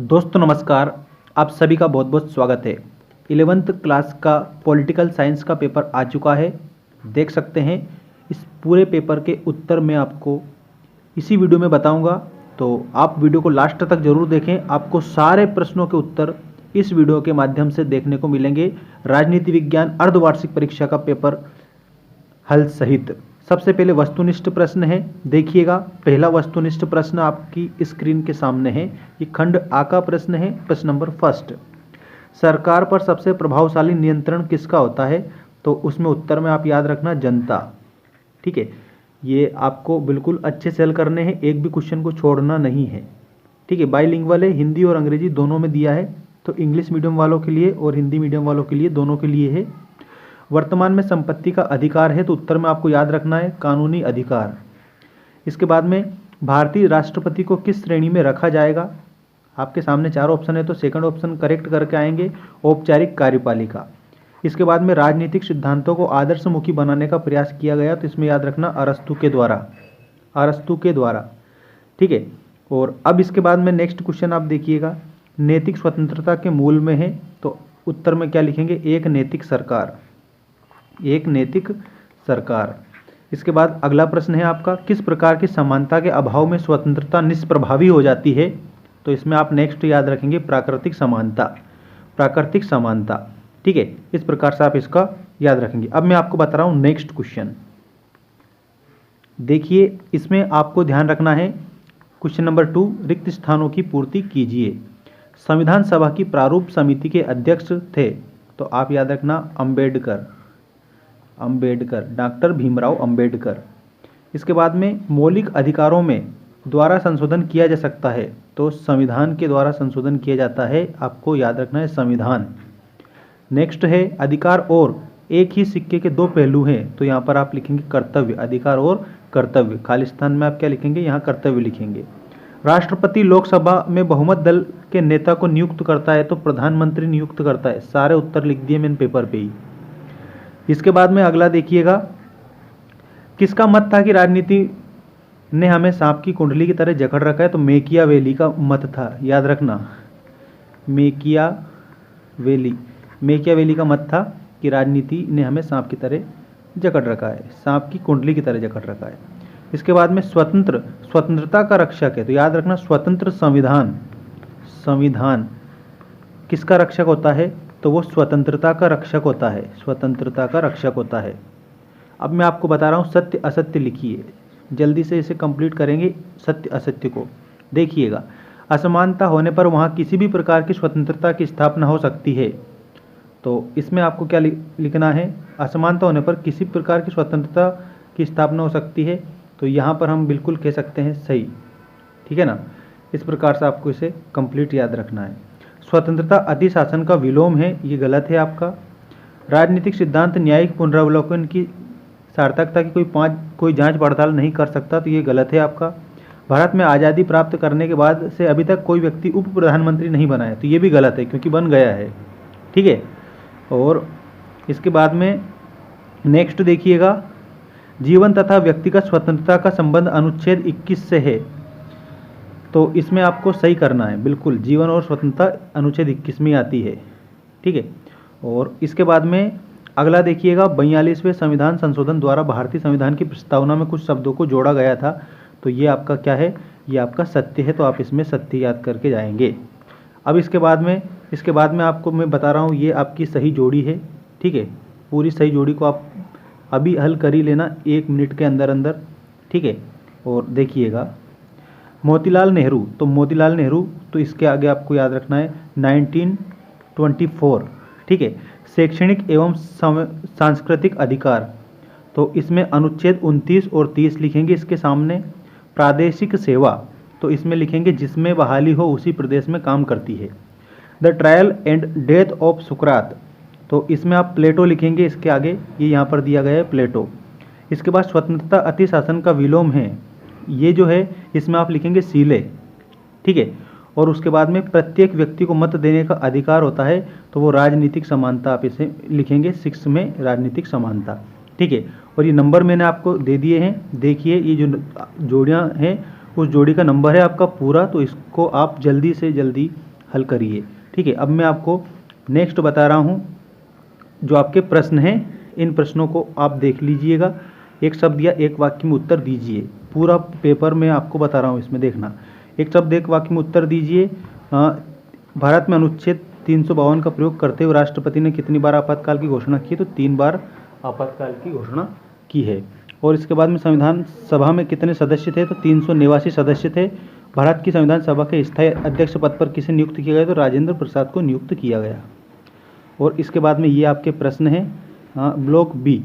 दोस्तों नमस्कार। आप सभी का बहुत बहुत स्वागत है। 11th क्लास का पॉलिटिकल साइंस का पेपर आ चुका है। देख सकते हैं इस पूरे पेपर के उत्तर मैं आपको इसी वीडियो में बताऊंगा, तो आप वीडियो को लास्ट तक जरूर देखें। आपको सारे प्रश्नों के उत्तर इस वीडियो के माध्यम से देखने को मिलेंगे। राजनीति विज्ञान अर्धवार्षिक परीक्षा का पेपर हल सहित। सबसे पहले वस्तुनिष्ठ प्रश्न है, देखिएगा। पहला वस्तुनिष्ठ प्रश्न आपकी स्क्रीन के सामने है। ये खंड आ का प्रश्न है। प्रश्न नंबर फर्स्ट, सरकार पर सबसे प्रभावशाली नियंत्रण किसका होता है? तो उसमें उत्तर में आप याद रखना जनता। ठीक है, ये आपको बिल्कुल अच्छे से हल करने हैं, एक भी क्वेश्चन को छोड़ना नहीं है। ठीक है, बाईलिंगुअल है, हिंदी और अंग्रेजी दोनों में दिया है, तो इंग्लिश मीडियम वालों के लिए और हिंदी मीडियम वालों के लिए दोनों के लिए है। वर्तमान में संपत्ति का अधिकार है, तो उत्तर में आपको याद रखना है कानूनी अधिकार। इसके बाद में भारतीय राष्ट्रपति को किस श्रेणी में रखा जाएगा? आपके सामने चार ऑप्शन है, तो सेकंड ऑप्शन करेक्ट करके आएंगे, औपचारिक कार्यपालिका। इसके बाद में राजनीतिक सिद्धांतों को आदर्शमुखी बनाने का प्रयास किया गया, तो इसमें याद रखना अरस्तु के द्वारा, अरस्तु के द्वारा। ठीक है, और अब इसके बाद में नेक्स्ट क्वेश्चन आप देखिएगा, नैतिक स्वतंत्रता के मूल में है, तो उत्तर में क्या लिखेंगे? एक नैतिक सरकार, एक नैतिक सरकार। इसके बाद अगला प्रश्न है आपका, किस प्रकार की समानता के अभाव में स्वतंत्रता निष्प्रभावी हो जाती है? तो इसमें आप नेक्स्ट याद रखेंगे प्राकृतिक समानता, प्राकृतिक समानता। ठीक है, इस प्रकार से आप इसका याद रखेंगे। अब मैं आपको बता रहा हूं नेक्स्ट क्वेश्चन। देखिए, इसमें आपको ध्यान रखना है क्वेश्चन नंबर 2, रिक्त स्थानों की पूर्ति कीजिए। संविधान सभा की प्रारूप समिति के अध्यक्ष थे, तो आप याद रखना अंबेडकर, अंबेडकर, डॉक्टर भीमराव अंबेडकर। इसके बाद में मौलिक अधिकारों में द्वारा संशोधन किया जा सकता है, तो संविधान के द्वारा संशोधन किया जाता है, आपको याद रखना है संविधान। नेक्स्ट है अधिकार और एक ही सिक्के के दो पहलू हैं, तो यहाँ पर आप लिखेंगे कर्तव्य, अधिकार और कर्तव्य। खालिस्तान में आप क्या लिखेंगे? यहाँ कर्तव्य लिखेंगे। राष्ट्रपति लोकसभा में बहुमत दल के नेता को नियुक्त करता है, तो प्रधानमंत्री नियुक्त करता है। सारे उत्तर लिख दिए मैंने पेपर पे ही। इसके बाद में अगला देखिएगा, किसका मत था कि राजनीति ने हमें सांप की कुंडली की तरह जकड़ रखा है? तो मैकियावेली का मत था, याद रखना, मैकियावेली, मैकियावेली का मत था कि राजनीति ने हमें सांप की तरह जकड़ रखा है, सांप की कुंडली की तरह जकड़ रखा है। इसके बाद में स्वतंत्र, स्वतंत्रता का रक्षक है, तो याद रखना स्वतंत्र संविधान, संविधान किसका रक्षक होता है? तो वो स्वतंत्रता का रक्षक होता है, स्वतंत्रता का रक्षक होता है। अब मैं आपको बता रहा हूँ सत्य असत्य लिखिए, जल्दी से इसे कंप्लीट करेंगे सत्य असत्य को। देखिएगा, असमानता होने पर वहाँ किसी भी प्रकार की स्वतंत्रता की स्थापना हो सकती है, तो इसमें आपको क्या लिखना है? असमानता होने पर किसी प्रकार की स्वतंत्रता की स्थापना हो सकती है, तो यहाँ पर हम बिल्कुल कह सकते हैं सही। ठीक है ना, इस प्रकार से आपको इसे कंप्लीट याद रखना है। स्वतंत्रता अधिशासन का विलोम है, ये गलत है आपका। राजनीतिक सिद्धांत न्यायिक पुनरावलोकन की सार्थकता की कोई जांच पड़ताल नहीं कर सकता, तो ये गलत है आपका। भारत में आज़ादी प्राप्त करने के बाद से अभी तक कोई व्यक्ति उप प्रधानमंत्री नहीं बना है, तो ये भी गलत है क्योंकि बन गया है। ठीक है, और इसके बाद में नेक्स्ट देखिएगा, जीवन तथा व्यक्तिगत स्वतंत्रता का संबंध अनुच्छेद 21 से है, तो इसमें आपको सही करना है, बिल्कुल जीवन और स्वतंत्रता अनुच्छेद 21 में आती है। ठीक है, और इसके बाद में अगला देखिएगा, 42वें संविधान संशोधन द्वारा भारतीय संविधान की प्रस्तावना में कुछ शब्दों को जोड़ा गया था, तो ये आपका क्या है? ये आपका सत्य है, तो आप इसमें सत्य याद करके जाएंगे। अब इसके बाद में आपको मैं बता रहा हूँ, ये आपकी सही जोड़ी है। ठीक है, पूरी सही जोड़ी को आप अभी हल कर ही लेना 1 मिनट के अंदर अंदर। ठीक है, और देखिएगा, मोतीलाल नेहरू, तो मोतीलाल नेहरू, तो इसके आगे आपको याद रखना है 1924। ठीक है, शैक्षणिक एवं सांस्कृतिक अधिकार, तो इसमें अनुच्छेद 29 और 30 लिखेंगे इसके सामने। प्रादेशिक सेवा, तो इसमें लिखेंगे जिसमें बहाली हो उसी प्रदेश में काम करती है। The trial and death of सुकरात, तो इसमें आप प्लेटो लिखेंगे इसके आगे, ये यहाँ पर दिया गया है प्लेटो। इसके बाद स्वतंत्रता अतिशासन का विलोम है, ये जो है इसमें आप लिखेंगे सीले। ठीक है, और उसके बाद में प्रत्येक व्यक्ति को मत देने का अधिकार होता है, तो वो राजनीतिक समानता, आप इसे लिखेंगे 6 में, राजनीतिक समानता। ठीक है, और ये नंबर मैंने आपको दे दिए हैं, देखिए ये जो जोड़ियाँ हैं उस जोड़ी का नंबर है आपका पूरा, तो इसको आप जल्दी से जल्दी हल करिए। ठीक है, अब मैं आपको नेक्स्ट बता रहा हूँ जो आपके प्रश्न हैं। इन प्रश्नों को आप देख लीजिएगा, एक शब्द या एक वाक्य में उत्तर दीजिए। पूरा पेपर मैं आपको बता रहा हूँ, इसमें देखना। एक शब्द एक वाक्य में उत्तर दीजिए। भारत में अनुच्छेद 352 का प्रयोग करते हुए राष्ट्रपति ने कितनी बार आपातकाल की घोषणा की? तो 3 बार आपातकाल की घोषणा की है। और इसके बाद में संविधान सभा में कितने सदस्य थे? तो 389 सदस्य थे। भारत की संविधान सभा के स्थायी अध्यक्ष पद पर किसे नियुक्त किया गया? तो राजेंद्र प्रसाद को नियुक्त किया गया। और इसके बाद में ये आपके प्रश्न हैं। ब्लॉक बी,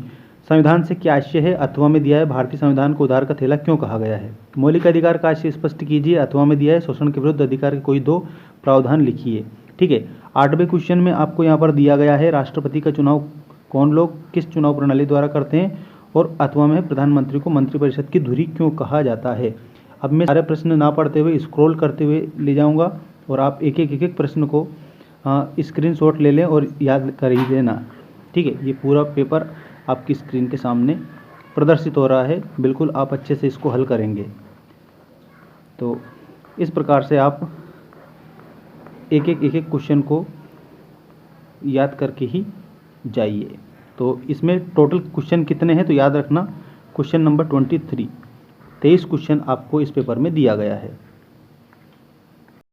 संविधान से क्या आशय है? अथवा में दिया है भारतीय संविधान को उधार का थैला क्यों कहा गया है? मौलिक अधिकार का आशय स्पष्ट कीजिए। अथवा में दिया है शोषण के विरुद्ध अधिकार के कोई 2 प्रावधान लिखिए। ठीक है, 8वें क्वेश्चन में आपको यहाँ पर दिया गया है राष्ट्रपति का चुनाव कौन लोग किस चुनाव प्रणाली द्वारा करते हैं? और अथवा में प्रधानमंत्री को मंत्रिपरिषद की धुरी क्यों कहा जाता है? अब मैं सारे प्रश्न ना पढ़ते हुए स्क्रॉल करते हुए ले जाऊँगा और आप एक एक प्रश्न को स्क्रीनशॉट ले लें और याद कर ही लेना। ठीक है, ये पूरा पेपर आपकी स्क्रीन के सामने प्रदर्शित हो रहा है, बिल्कुल आप अच्छे से इसको हल करेंगे। तो इस प्रकार से आप एक एक क्वेश्चन को याद करके ही जाइए। तो इसमें टोटल क्वेश्चन कितने हैं? तो याद रखना क्वेश्चन नंबर 23 क्वेश्चन आपको इस पेपर में दिया गया है।